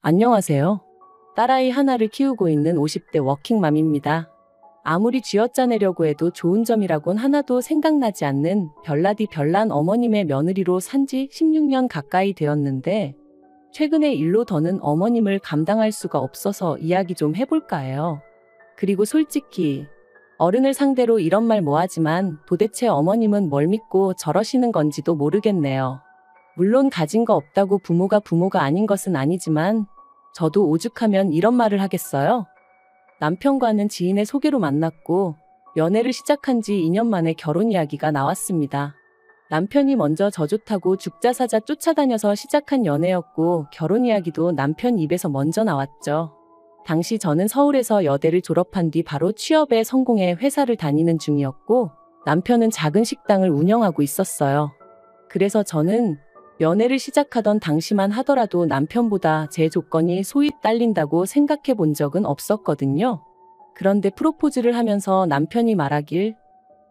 안녕하세요. 딸아이 하나를 키우고 있는 50대 워킹맘입니다. 아무리 쥐어짜내려고 해도 좋은 점이라곤 하나도 생각나지 않는 별나디 별난 어머님의 며느리로 산지 16년 가까이 되었는데 최근에 일로 더는 어머님을 감당할 수가 없어서 이야기 좀 해볼까 해요. 그리고 솔직히 어른을 상대로 이런 말 뭐하지만 도대체 어머님은 뭘 믿고 저러시는 건지도 모르겠네요. 물론 가진 거 없다고 부모가 아닌 것은 아니지만 저도 오죽하면 이런 말을 하겠어요? 남편과는 지인의 소개로 만났고 연애를 시작한 지 2년 만에 결혼 이야기가 나왔습니다. 남편이 먼저 저 좋다고 죽자사자 쫓아다녀서 시작한 연애였고 결혼 이야기도 남편 입에서 먼저 나왔죠. 당시 저는 서울에서 여대를 졸업한 뒤 바로 취업에 성공해 회사를 다니는 중이었고 남편은 작은 식당을 운영하고 있었어요. 그래서 저는 연애를 시작하던 당시만 하더라도 남편보다 제 조건이 소위 딸린다고 생각해 본 적은 없었거든요. 그런데 프로포즈를 하면서 남편이 말하길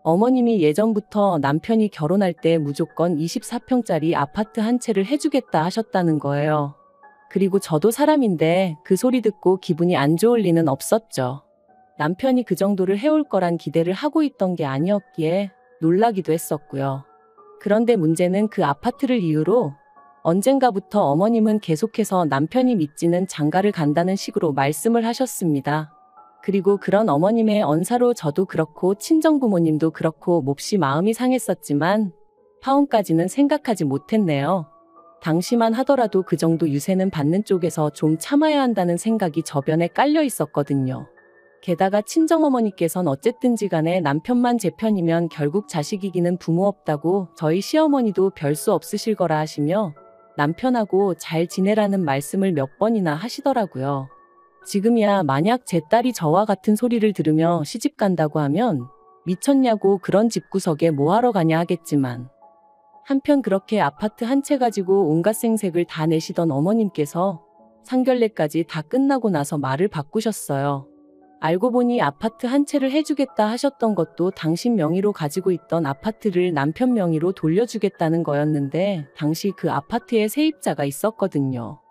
어머님이 예전부터 남편이 결혼할 때 무조건 24평짜리 아파트 한 채를 해주겠다 하셨다는 거예요. 그리고 저도 사람인데 그 소리 듣고 기분이 안 좋을 리는 없었죠. 남편이 그 정도를 해올 거란 기대를 하고 있던 게 아니었기에 놀라기도 했었고요. 그런데 문제는 그 아파트를 이유로 언젠가부터 어머님은 계속해서 남편이 믿지는 장가를 간다는 식으로 말씀을 하셨습니다. 그리고 그런 어머님의 언사로 저도 그렇고 친정부모님도 그렇고 몹시 마음이 상했었지만 파혼까지는 생각하지 못했네요. 당시만 하더라도 그 정도 유세는 받는 쪽에서 좀 참아야 한다는 생각이 저변에 깔려 있었거든요. 게다가 친정어머니께선 어쨌든지 간에 남편만 제 편이면 결국 자식 이기는 부모 없다고 저희 시어머니도 별 수 없으실 거라 하시며 남편하고 잘 지내라는 말씀을 몇 번이나 하시더라고요. 지금이야 만약 제 딸이 저와 같은 소리를 들으며 시집 간다고 하면 미쳤냐고 그런 집구석에 뭐하러 가냐 하겠지만 한편 그렇게 아파트 한 채 가지고 온갖 생색을 다 내시던 어머님께서 상견례까지 다 끝나고 나서 말을 바꾸셨어요. 알고 보니 아파트 한 채를 해주겠다 하셨던 것도 당신 명의로 가지고 있던 아파트를 남편 명의로 돌려주겠다는 거였는데 당시 그 아파트에 세입자가 있었거든요.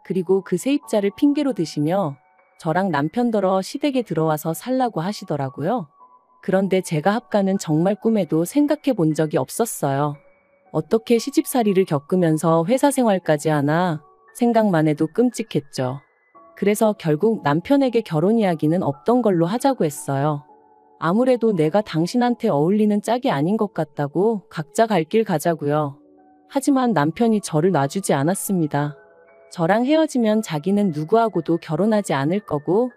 그리고 그 세입자를 핑계로 드시며 저랑 남편더러 시댁에 들어와서 살라고 하시더라고요. 그런데 제가 합가는 정말 꿈에도 생각해 본 적이 없었어요. 어떻게 시집살이를 겪으면서 회사 생활까지 하나 생각만 해도 끔찍했죠. 그래서 결국 남편에게 결혼 이야기는 없던 걸로 하자고 했어요. 아무래도 내가 당신한테 어울리는 짝이 아닌 것 같다고 각자 갈 길 가자고요. 하지만 남편이 저를 놔주지 않았습니다. 저랑 헤어지면 자기는 누구하고도 결혼하지 않을 거고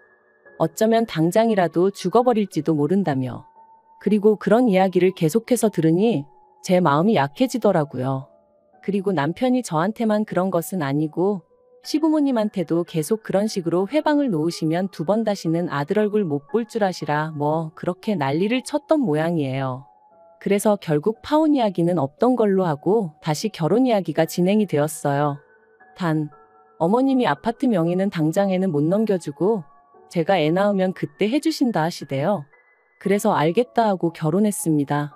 어쩌면 당장이라도 죽어버릴지도 모른다며. 그리고 그런 이야기를 계속해서 들으니 제 마음이 약해지더라고요. 그리고 남편이 저한테만 그런 것은 아니고 시부모님한테도 계속 그런 식으로 회방을 놓으시면 두 번 다시는 아들 얼굴 못 볼 줄 아시라 뭐 그렇게 난리를 쳤던 모양이에요. 그래서 결국 파혼 이야기는 없던 걸로 하고 다시 결혼 이야기가 진행이 되었어요. 단 어머님이 아파트 명의는 당장에는 못 넘겨주고 제가 애 낳으면 그때 해주신다 하시대요. 그래서 알겠다 하고 결혼했습니다.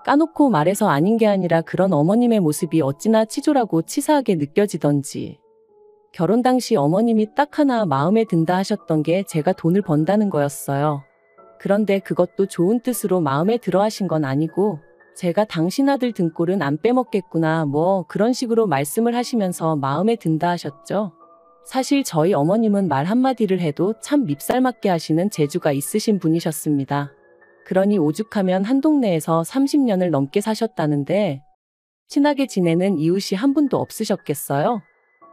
까놓고 말해서 아닌 게 아니라 그런 어머님의 모습이 어찌나 치졸하고 치사하게 느껴지던지. 결혼 당시 어머님이 딱 하나 마음에 든다 하셨던 게 제가 돈을 번다는 거였어요. 그런데 그것도 좋은 뜻으로 마음에 들어 하신 건 아니고 제가 당신 아들 등골은 안 빼먹겠구나 뭐 그런 식으로 말씀을 하시면서 마음에 든다 하셨죠. 사실 저희 어머님은 말 한마디를 해도 참 밉살맞게 하시는 재주가 있으신 분이셨습니다. 그러니 오죽하면 한 동네에서 30년을 넘게 사셨다는데 친하게 지내는 이웃이 한 분도 없으셨겠어요?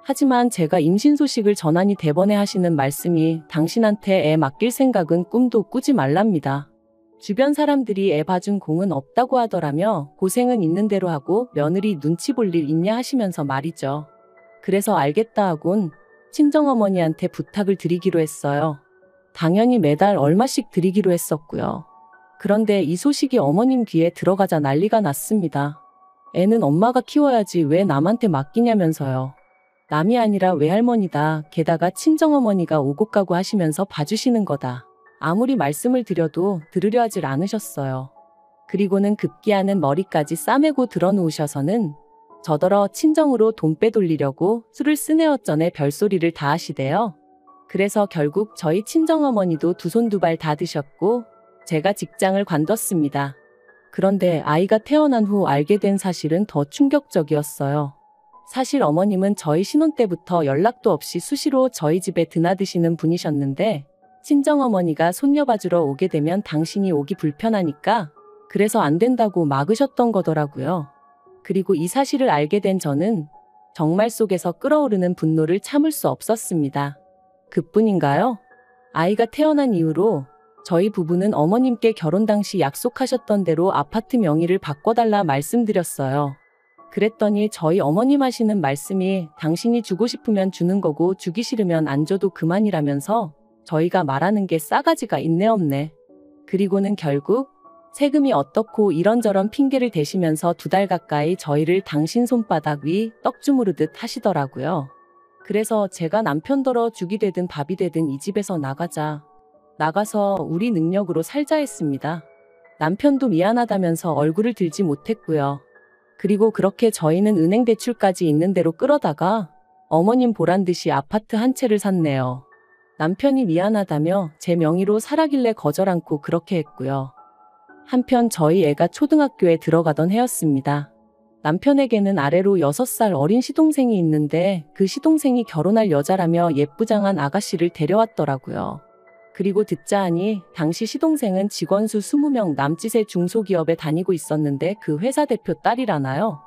하지만 제가 임신 소식을 전하니 대번에 하시는 말씀이 당신한테 애 맡길 생각은 꿈도 꾸지 말랍니다. 주변 사람들이 애 봐준 공은 없다고 하더라며 고생은 있는 대로 하고 며느리 눈치 볼 일 있냐 하시면서 말이죠. 그래서 알겠다 하곤 친정어머니한테 부탁을 드리기로 했어요. 당연히 매달 얼마씩 드리기로 했었고요. 그런데 이 소식이 어머님 귀에 들어가자 난리가 났습니다. 애는 엄마가 키워야지 왜 남한테 맡기냐면서요. 남이 아니라 외할머니다. 게다가 친정어머니가 오고 가고 하시면서 봐주시는 거다. 아무리 말씀을 드려도 들으려 하질 않으셨어요. 그리고는 급기야는 머리까지 싸매고 들어놓으셔서는 저더러 친정으로 돈 빼돌리려고 술을 쓰네어쩌네 별소리를 다 하시대요. 그래서 결국 저희 친정어머니도 두 손 두 발 다 드셨고 제가 직장을 관뒀습니다. 그런데 아이가 태어난 후 알게 된 사실은 더 충격적이었어요. 사실 어머님은 저희 신혼 때부터 연락도 없이 수시로 저희 집에 드나드시는 분이셨는데 친정어머니가 손녀 봐주러 오게 되면 당신이 오기 불편하니까 그래서 안 된다고 막으셨던 거더라고요. 그리고 이 사실을 알게 된 저는 정말 속에서 끓어오르는 분노를 참을 수 없었습니다. 그뿐인가요? 아이가 태어난 이후로 저희 부부는 어머님께 결혼 당시 약속하셨던 대로 아파트 명의를 바꿔달라 말씀드렸어요. 그랬더니 저희 어머님 하시는 말씀이 당신이 주고 싶으면 주는 거고 주기 싫으면 안 줘도 그만이라면서 저희가 말하는 게 싸가지가 있네 없네. 그리고는 결국 세금이 어떻고 이런저런 핑계를 대시면서 2달 가까이 저희를 당신 손바닥 위 떡 주무르듯 하시더라고요. 그래서 제가 남편더러 죽이 되든 밥이 되든 이 집에서 나가서 우리 능력으로 살자 했습니다. 남편도 미안하다면서 얼굴을 들지 못했고요. 그리고 그렇게 저희는 은행 대출까지 있는 대로 끌어다가 어머님 보란 듯이 아파트 한 채를 샀네요. 남편이 미안하다며 제 명의로 사라길래 거절 않고 그렇게 했고요. 한편 저희 애가 초등학교에 들어가던 해였습니다. 남편에게는 아래로 6살 어린 시동생이 있는데 그 시동생이 결혼할 여자라며 예쁘장한 아가씨를 데려왔더라고요. 그리고 듣자 하니 당시 시동생은 직원 수 20명 남짓의 중소기업에 다니고 있었는데 그 회사 대표 딸이라나요?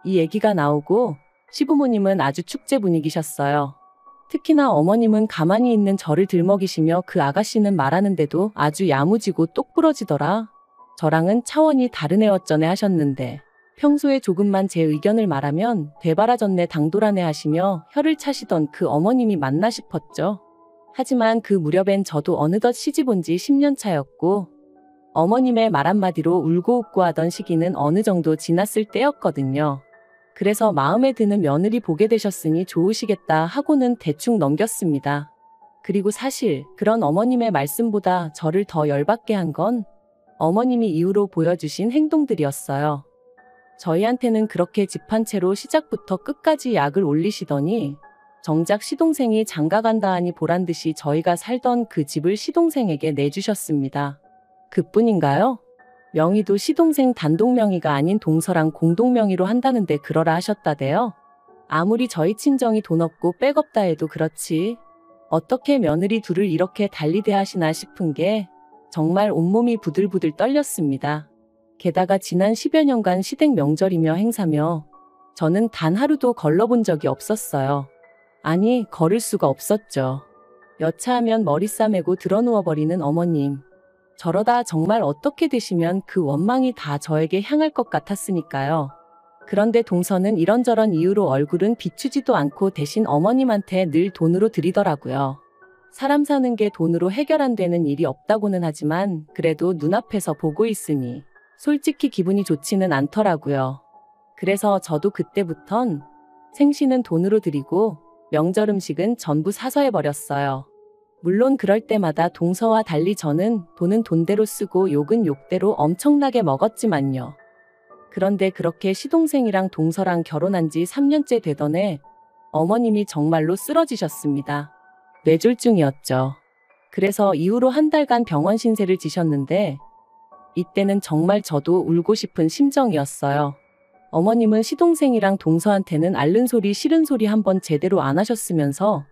이 얘기가 나오고 시부모님은 아주 축제 분위기셨어요. 특히나 어머님은 가만히 있는 저를 들먹이시며 그 아가씨는 말하는데도 아주 야무지고 똑부러지더라. 저랑은 차원이 다른 애어쩌네 하셨는데 평소에 조금만 제 의견을 말하면 되바라졌네 당돌하네 하시며 혀를 차시던 그 어머님이 맞나 싶었죠. 하지만 그 무렵엔 저도 어느덧 시집 온 지 10년 차였고 어머님의 말 한마디로 울고 웃고 하던 시기는 어느 정도 지났을 때였거든요. 그래서 마음에 드는 며느리 보게 되셨으니 좋으시겠다 하고는 대충 넘겼습니다. 그리고 사실 그런 어머님의 말씀보다 저를 더 열받게 한 건 어머님이 이후로 보여주신 행동들이었어요. 저희한테는 그렇게 집 한 채로 시작부터 끝까지 약을 올리시더니 정작 시동생이 장가간다 하니 보란듯이 저희가 살던 그 집을 시동생에게 내주셨습니다. 그뿐인가요? 명의도 시동생 단독 명의가 아닌 동서랑 공동 명의로 한다는데 그러라 하셨다대요. 아무리 저희 친정이 돈 없고 백없다 해도 그렇지 어떻게 며느리 둘을 이렇게 달리 대하시나 싶은 게 정말 온몸이 부들부들 떨렸습니다. 게다가 지난 10여 년간 시댁 명절이며 행사며 저는 단 하루도 걸러본 적이 없었어요. 아니, 걸을 수가 없었죠. 여차하면 머리 싸매고 드러누워버리는 어머님. 저러다 정말 어떻게 되시면 그 원망이 다 저에게 향할 것 같았으니까요. 그런데 동서는 이런저런 이유로 얼굴은 비추지도 않고 대신 어머님한테 늘 돈으로 드리더라고요. 사람 사는 게 돈으로 해결 안 되는 일이 없다고는 하지만 그래도 눈앞에서 보고 있으니 솔직히 기분이 좋지는 않더라고요. 그래서 저도 그때부턴 생신은 돈으로 드리고 명절 음식은 전부 사서 해버렸어요. 물론 그럴 때마다 동서와 달리 저는 돈은 돈대로 쓰고 욕은 욕대로 엄청나게 먹었지만요. 그런데 그렇게 시동생이랑 동서랑 결혼한 지 3년째 되던 해 어머님이 정말로 쓰러지셨습니다. 뇌졸중이었죠. 그래서 이후로 한 달간 병원 신세를 지셨는데 이때는 정말 저도 울고 싶은 심정이었어요. 어머님은 시동생이랑 동서한테는 앓는 소리 싫은 소리 한번 제대로 안 하셨으면서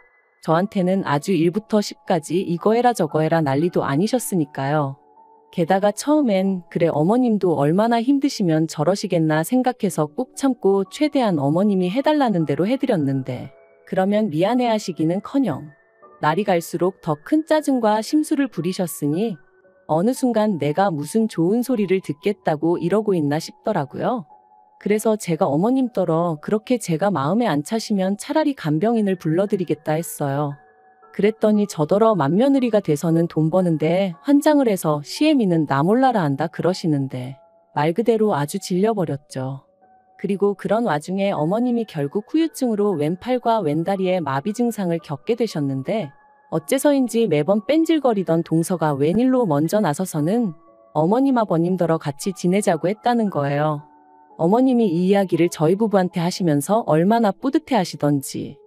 저한테는 아주 1부터 10까지 이거 해라 저거 해라 난리도 아니셨으니까요. 게다가 처음엔 그래 어머님도 얼마나 힘드시면 저러시겠나 생각해서 꾹 참고 최대한 어머님이 해달라는 대로 해드렸는데 그러면 미안해 하시기는커녕 날이 갈수록 더 큰 짜증과 심술을 부리셨으니 어느 순간 내가 무슨 좋은 소리를 듣겠다고 이러고 있나 싶더라고요. 그래서 제가 어머님더러 그렇게 제가 마음에 안 차시면 차라리 간병인을 불러드리겠다 했어요. 그랬더니 저더러 맏며느리가 돼서는 돈 버는데 환장을 해서 시애미는 나 몰라라 한다 그러시는데 말 그대로 아주 질려버렸죠. 그리고 그런 와중에 어머님이 결국 후유증으로 왼팔과 왼다리에 마비 증상을 겪게 되셨는데 어째서인지 매번 뺀질거리던 동서가 웬일로 먼저 나서서는 어머님 아버님더러 같이 지내자고 했다는 거예요. 어머님이 이 이야기를 저희 부부한테 하시면서 얼마나 뿌듯해 하시던지.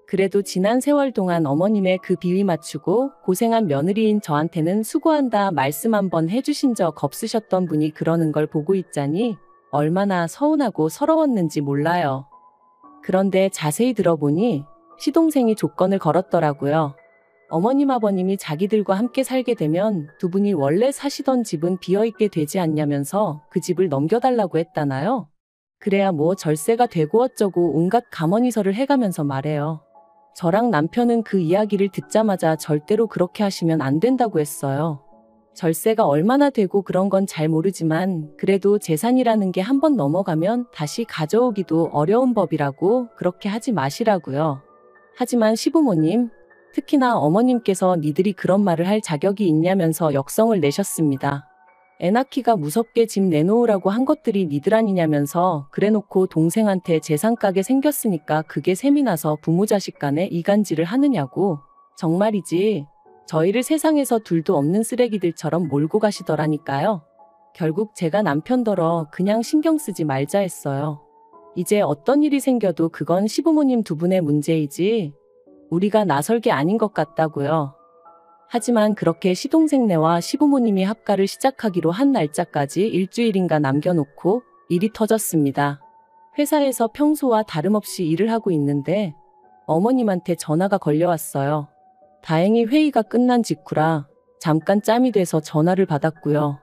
그래도 지난 세월 동안 어머님의 그 비위 맞추고 고생한 며느리인 저한테는 수고한다 말씀 한번 해주신 적 없으셨던 분이 그러는 걸 보고 있자니 얼마나 서운하고 서러웠는지 몰라요. 그런데 자세히 들어보니 시동생이 조건을 걸었더라고요. 어머님 아버님이 자기들과 함께 살게 되면 두 분이 원래 사시던 집은 비어있게 되지 않냐면서 그 집을 넘겨달라고 했다나요? 그래야 뭐 절세가 되고 어쩌고 온갖 가머니설을 해가면서 말해요. 저랑 남편은 그 이야기를 듣자마자 절대로 그렇게 하시면 안 된다고 했어요. 절세가 얼마나 되고 그런 건 잘 모르지만 그래도 재산이라는 게 한 번 넘어가면 다시 가져오기도 어려운 법이라고 그렇게 하지 마시라고요. 하지만 시부모님, 특히나 어머님께서 니들이 그런 말을 할 자격이 있냐면서 역성을 내셨습니다. 애 낳기가 무섭게 집 내놓으라고 한 것들이 니들 아니냐면서 그래놓고 동생한테 재산 까게 생겼으니까 그게 셈이 나서 부모 자식 간에 이간질을 하느냐고. 정말이지 저희를 세상에서 둘도 없는 쓰레기들처럼 몰고 가시더라니까요. 결국 제가 남편더러 그냥 신경 쓰지 말자 했어요. 이제 어떤 일이 생겨도 그건 시부모님 두 분의 문제이지 우리가 나설 게 아닌 것 같다고요. 하지만 그렇게 시동생네와 시부모님이 합가를 시작하기로 한 날짜까지 일주일인가 남겨놓고 일이 터졌습니다. 회사에서 평소와 다름없이 일을 하고 있는데 어머님한테 전화가 걸려왔어요. 다행히 회의가 끝난 직후라 잠깐 짬이 돼서 전화를 받았고요.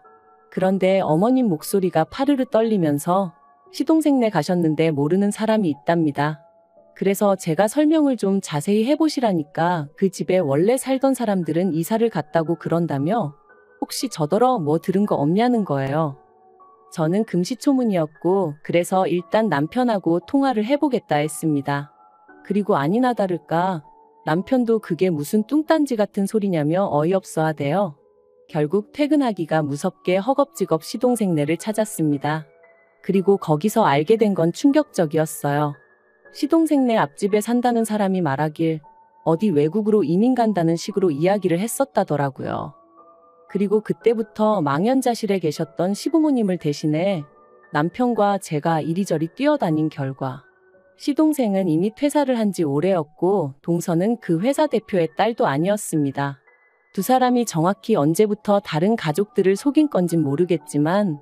그런데 어머님 목소리가 파르르 떨리면서 시동생네 가셨는데 모르는 사람이 있답니다. 그래서 제가 설명을 좀 자세히 해보시라니까 그 집에 원래 살던 사람들은 이사를 갔다고 그런다며 혹시 저더러 뭐 들은 거 없냐는 거예요. 저는 금시초문이었고 그래서 일단 남편하고 통화를 해보겠다 했습니다. 그리고 아니나 다를까 남편도 그게 무슨 뚱딴지 같은 소리냐며 어이없어 하대요. 결국 퇴근하기가 무섭게 허겁지겁 시동생네를 찾았습니다. 그리고 거기서 알게 된 건 충격적이었어요. 시동생네 앞집에 산다는 사람이 말하길 어디 외국으로 이민 간다는 식으로 이야기를 했었다더라고요. 그리고 그때부터 망연자실에 계셨던 시부모님을 대신해 남편과 제가 이리저리 뛰어다닌 결과 시동생은 이미 퇴사를 한 지 오래였고 동서는 그 회사 대표의 딸도 아니었습니다. 두 사람이 정확히 언제부터 다른 가족들을 속인 건진 모르겠지만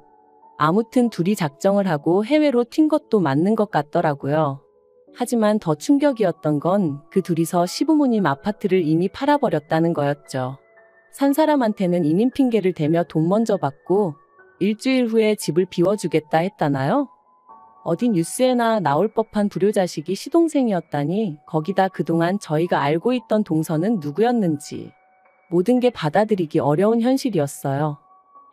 아무튼 둘이 작정을 하고 해외로 튄 것도 맞는 것 같더라고요. 하지만 더 충격이었던 건 그 둘이서 시부모님 아파트를 이미 팔아버렸다는 거였죠. 산 사람한테는 이민 핑계를 대며 돈 먼저 받고 일주일 후에 집을 비워주겠다 했다나요? 어디 뉴스에나 나올 법한 불효자식이 시동생이었다니 거기다 그동안 저희가 알고 있던 동서는 누구였는지 모든 게 받아들이기 어려운 현실이었어요.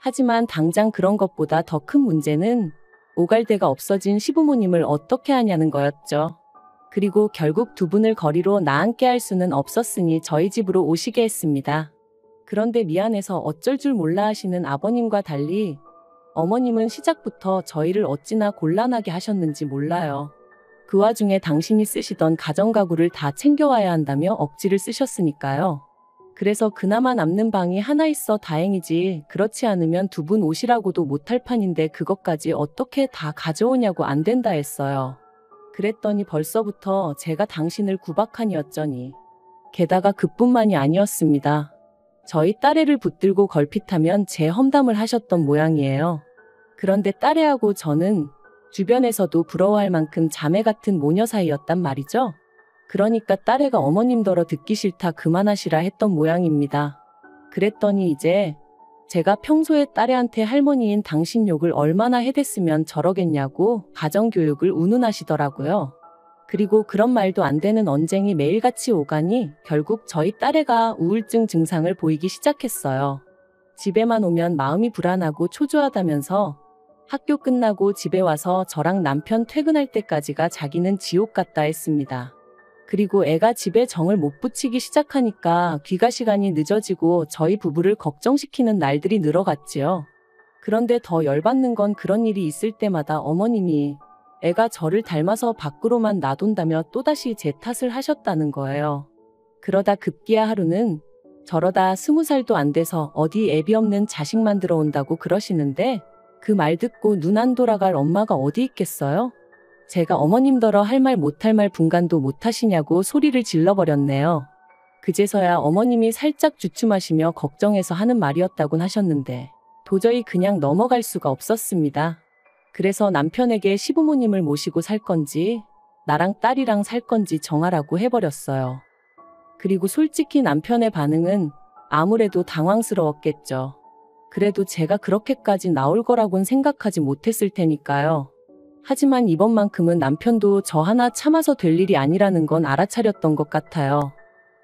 하지만 당장 그런 것보다 더 큰 문제는 오갈 데가 없어진 시부모님을 어떻게 하냐는 거였죠. 그리고 결국 두 분을 거리로 나앉게 할 수는 없었으니 저희 집으로 오시게 했습니다. 그런데 미안해서 어쩔 줄 몰라 하시는 아버님과 달리 어머님은 시작부터 저희를 어찌나 곤란하게 하셨는지 몰라요. 그 와중에 당신이 쓰시던 가정가구를 다 챙겨와야 한다며 억지를 쓰셨으니까요. 그래서 그나마 남는 방이 하나 있어 다행이지 그렇지 않으면 두 분 오시라고도 못할 판인데 그것까지 어떻게 다 가져오냐고 안 된다 했어요. 그랬더니 벌써부터 제가 당신을 구박하니 어쩌니. 게다가 그뿐만이 아니었습니다. 저희 딸애를 붙들고 걸핏하면 제 험담을 하셨던 모양이에요. 그런데 딸애하고 저는 주변에서도 부러워할 만큼 자매 같은 모녀 사이였단 말이죠. 그러니까 딸애가 어머님더러 듣기 싫다 그만하시라 했던 모양입니다. 그랬더니 이제 제가 평소에 딸애한테 할머니인 당신 욕을 얼마나 해댔으면 저러겠냐고 가정교육을 운운하시더라고요. 그리고 그런 말도 안 되는 언쟁이 매일같이 오가니 결국 저희 딸애가 우울증 증상을 보이기 시작했어요. 집에만 오면 마음이 불안하고 초조하다면서 학교 끝나고 집에 와서 저랑 남편 퇴근할 때까지가 자기는 지옥 같다 했습니다. 그리고 애가 집에 정을 못 붙이기 시작하니까 귀가 시간이 늦어지고 저희 부부를 걱정시키는 날들이 늘어갔지요. 그런데 더 열받는 건 그런 일이 있을 때마다 어머님이 애가 저를 닮아서 밖으로만 나돈다며 또다시 제 탓을 하셨다는 거예요. 그러다 급기야 하루는 저러다 20살도 안 돼서 어디 애비 없는 자식만 들어온다고 그러시는데 그 말 듣고 눈 안 돌아갈 엄마가 어디 있겠어요? 제가 어머님더러 할 말 못할 말 분간도 못하시냐고 소리를 질러버렸네요. 그제서야 어머님이 살짝 주춤하시며 걱정해서 하는 말이었다곤 하셨는데 도저히 그냥 넘어갈 수가 없었습니다. 그래서 남편에게 시부모님을 모시고 살 건지 나랑 딸이랑 살 건지 정하라고 해버렸어요. 그리고 솔직히 남편의 반응은 아무래도 당황스러웠겠죠. 그래도 제가 그렇게까지 나올 거라곤 생각하지 못했을 테니까요. 하지만 이번만큼은 남편도 저 하나 참아서 될 일이 아니라는 건 알아차렸던 것 같아요.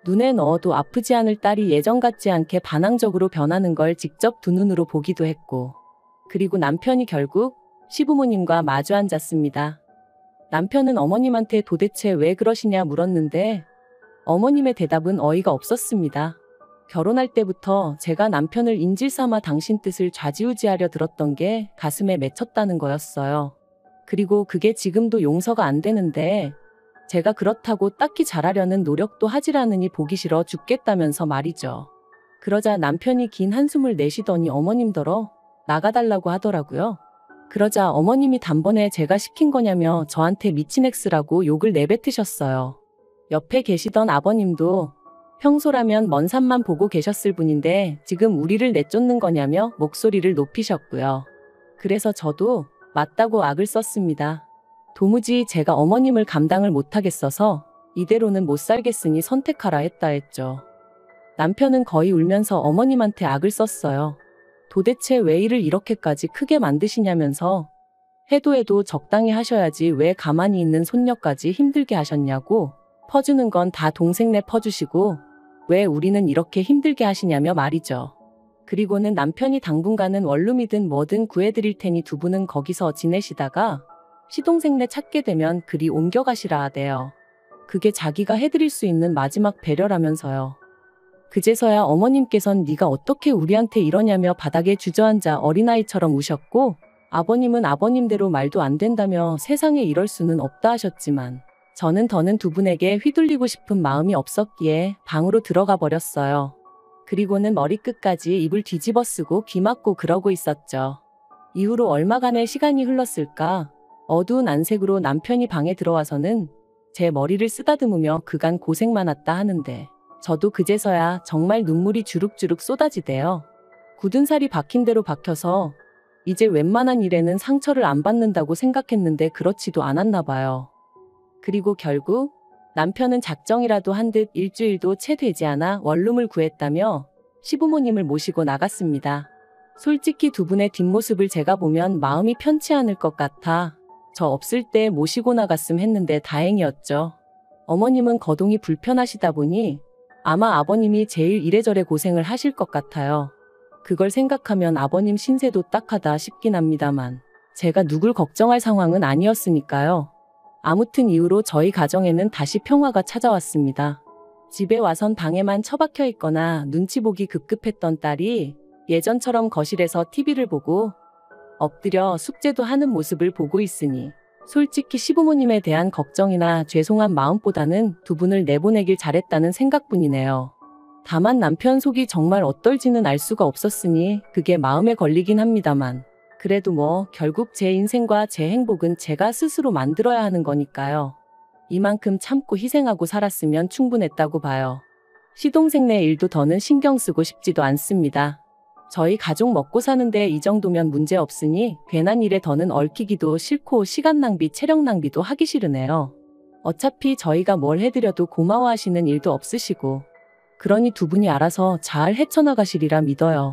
눈에 넣어도 아프지 않을 딸이 예전 같지 않게 반항적으로 변하는 걸 직접 두 눈으로 보기도 했고, 그리고 남편이 결국 시부모님과 마주 앉았습니다. 남편은 어머님한테 도대체 왜 그러시냐 물었는데 어머님의 대답은 어이가 없었습니다. 결혼할 때부터 제가 남편을 인질 삼아 당신 뜻을 좌지우지하려 들었던 게 가슴에 맺혔다는 거였어요. 그리고 그게 지금도 용서가 안 되는데 제가 그렇다고 딱히 잘하려는 노력도 하질 않으니 보기 싫어 죽겠다면서 말이죠. 그러자 남편이 긴 한숨을 내쉬더니 어머님더러 나가달라고 하더라고요. 그러자 어머님이 단번에 제가 시킨 거냐며 저한테 미친 X라고 욕을 내뱉으셨어요. 옆에 계시던 아버님도 평소라면 먼 산만 보고 계셨을 분인데 지금 우리를 내쫓는 거냐며 목소리를 높이셨고요. 그래서 저도 맞다고 악을 썼습니다. 도무지 제가 어머님을 감당을 못하겠어서 이대로는 못 살겠으니 선택하라 했죠. 남편은 거의 울면서 어머님한테 악을 썼어요. 도대체 왜 일을 이렇게까지 크게 만드시냐면서 해도 적당히 하셔야지 왜 가만히 있는 손녀까지 힘들게 하셨냐고, 퍼주는 건 다 동생네 퍼주시고 왜 우리는 이렇게 힘들게 하시냐며 말이죠. 그리고는 남편이 당분간은 원룸이든 뭐든 구해드릴 테니 두 분은 거기서 지내시다가 시동생네 찾게 되면 그리 옮겨가시라 하대요. 그게 자기가 해드릴 수 있는 마지막 배려라면서요. 그제서야 어머님께선 네가 어떻게 우리한테 이러냐며 바닥에 주저앉아 어린아이처럼 우셨고, 아버님은 아버님대로 말도 안 된다며 세상에 이럴 수는 없다 하셨지만 저는 더는 두 분에게 휘둘리고 싶은 마음이 없었기에 방으로 들어가 버렸어요. 그리고는 머리끝까지 이불 뒤집어 쓰고 귀 막고 그러고 있었죠. 이후로 얼마간의 시간이 흘렀을까? 어두운 안색으로 남편이 방에 들어와서는 제 머리를 쓰다듬으며 그간 고생 많았다 하는데 저도 그제서야 정말 눈물이 주룩주룩 쏟아지대요. 굳은 살이 박힌 대로 박혀서 이제 웬만한 일에는 상처를 안 받는다고 생각했는데 그렇지도 않았나 봐요. 그리고 결국 남편은 작정이라도 한 듯 일주일도 채 되지 않아 원룸을 구했다며 시부모님을 모시고 나갔습니다. 솔직히 두 분의 뒷모습을 제가 보면 마음이 편치 않을 것 같아 저 없을 때 모시고 나갔음 했는데 다행이었죠. 어머님은 거동이 불편하시다 보니 아마 아버님이 제일 이래저래 고생을 하실 것 같아요. 그걸 생각하면 아버님 신세도 딱하다 싶긴 합니다만 제가 누굴 걱정할 상황은 아니었으니까요. 아무튼 이후로 저희 가정에는 다시 평화가 찾아왔습니다. 집에 와선 방에만 처박혀 있거나 눈치 보기 급급했던 딸이 예전처럼 거실에서 TV를 보고 엎드려 숙제도 하는 모습을 보고 있으니 솔직히 시부모님에 대한 걱정이나 죄송한 마음보다는 두 분을 내보내길 잘했다는 생각뿐이네요. 다만 남편 속이 정말 어떨지는 알 수가 없었으니 그게 마음에 걸리긴 합니다만 그래도 뭐 결국 제 인생과 제 행복은 제가 스스로 만들어야 하는 거니까요. 이만큼 참고 희생하고 살았으면 충분했다고 봐요. 시동생네 일도 더는 신경 쓰고 싶지도 않습니다. 저희 가족 먹고 사는데 이 정도면 문제 없으니 괜한 일에 더는 얽히기도 싫고 시간 낭비, 체력 낭비도 하기 싫으네요. 어차피 저희가 뭘 해드려도 고마워하시는 일도 없으시고 그러니 두 분이 알아서 잘 헤쳐나가시리라 믿어요.